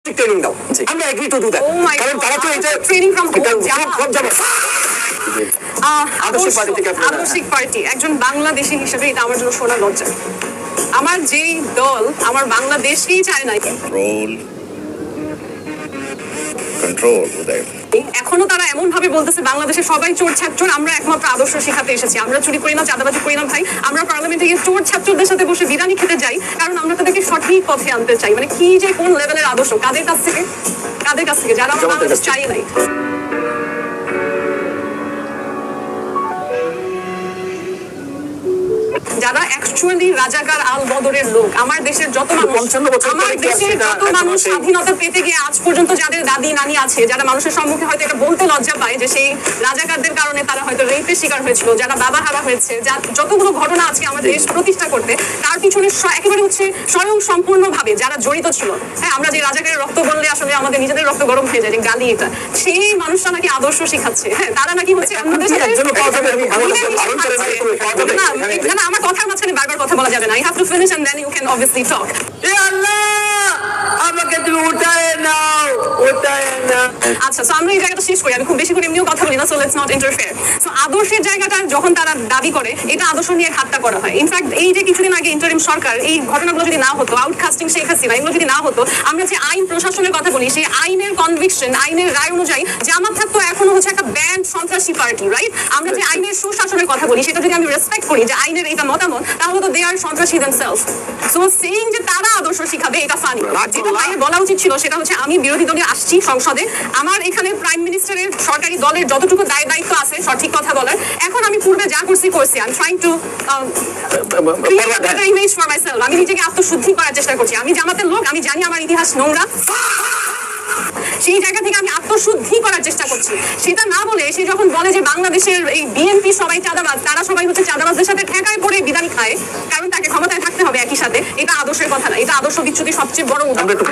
Training দাও, আমরা agree to do that, কারণ তারা তো এটা ট্রেনিং ফ্রম আদর্শিক পার্টি একজন বাংলাদেশী হিসেবে এটা আমার জন্য শোনা লজ্জা। আমার যেই দল আমার বাংলাদেশকেই চায় না, কন্ট্রোল এখনো তারা এমন ভাবে বলতেছে বাংলাদেশের সবাই চোর ছাত্র, আমরা একমাত্র আদর্শ শিখাতে এসেছি, আমরা চুরি করি না, চাঁদাবাজি করি না ভাই, আমরা পার্লামেন্টে গিয়ে চোর ছাত্রদের সাথে বসে বিরিয়ানি খেতে যাই, কারণ আমরা তাদেরকে সঠিক পথে আনতে চাই। মানে কি যে কোন লেভেলের আদর্শ, কাদের কাছ থেকে যারা আমরা বাংলাদেশ চাই নাই। যারা অ্যাকচুয়ালি রাজাকার আল বদরের লোক, আমার দেশের যত মানুষ স্বাধীনতা পেতে গিয়ে আজ পর্যন্ত যাদের দাদি নানি আছে, যারা মানুষের সম্মুখে হয়তো এটা বলতে লজ্জা পায় যে সেই রাজাকারদের কারণে তারা হয়তো রেপের শিকার হয়েছিল, যারা বাবা হারা হয়েছে, যতগুলো ঘটনা আছে আমাদের দেশ প্রতিষ্ঠা করতে, তার পিছনে একেবারে হচ্ছে স্বয়ং সম্পূর্ণভাবে যারা জড়িত ছিল। হ্যাঁ, আমরা যে রাজাকারের রক্ত বললে আসলে আমাদের নিজেদের রক্ত গরম হয়ে যায়, যে গালি এটা, সেই মানুষরা নাকি আদর্শ শিখাচ্ছে। হ্যাঁ, তারা নাকি হচ্ছে অন্যদের সাথে না, আমার কথার মাঝখানে বারবার কথা বলা যাবে না। You have to finish and then you can obviously talk. আমাকে তুমি উঠায় নাও। আচ্ছা, সো আমরা এই জায়গাটা শেষ করি। আমি খুব বেশি করে এমনিও কথা বলি না, so let's not interfere. So আদর্শের জায়গাটা যখন তারা দাবি করে, এটা আদর্শ নিয়ে ঠাট্টা করা হয়। ইনফ্যাক্ট এই যে কিছুদিন আগে ইন্টারিম সরকার, এই ঘটনাগুলো যদি না হতো, আউটকাস্টিং শেখ হাসিনা, এগুলো যদি না হতো, আমরা যে আইন প্রশাসনের কথা বলি, সেই আইনের কনভিকশন, আইনের রায় অনুযায়ী জামাত থাকতো এখনো হচ্ছে একটা ব্যান্ড সন্ত্রাসী পার্টি, রাইট? আমরা যে আইনের সুশাসনের কথা বলি, সেটা যদি আমি রেসপেক্ট করি যে আইনের এটা মতামত, তাহলে তো দে আর সন্ত্রাসী দেমসেলফ। সো সেইং যে তারা আদর্শ শিখাবে, এটা ফানি। যেটা বাইরে বলা উচিত ছিল সেটা হচ্ছে, আমি বিরোধী দলে আসছি সংসদে, আমার এখানে প্রাইম মিনিস্টারের সরকারি দলের যতটুকু দায়িত্ব আছে সঠিক কথা বলার, এখন আমি পূর্বে যা করছি I am trying to image for myself. আমি নিজেকে আত্মশুদ্ধি করার চেষ্টা করছি। আমি জামাতের লোক, আমি জানি আমার ইতিহাস নোংরা, সেই জায়গা থেকে আমি আত্মশুদ্ধি করার চেষ্টা করছি। সেটা না বলে সে যখন বলে যে বাংলাদেশের এই বিএনপি সবাই চাঁদাবাজ, তারা সবাই হচ্ছে চাঁদাবাজদের সাথে ঠেকায় পড়ে বিদানি খায়, কারণ তাকে ক্ষমতায় থাকতে হবে একই সাথে, এটা আদর্শের কথা না, এটা আদর্শ বিচ্যুতির সবচেয়ে বড় উদাহরণ।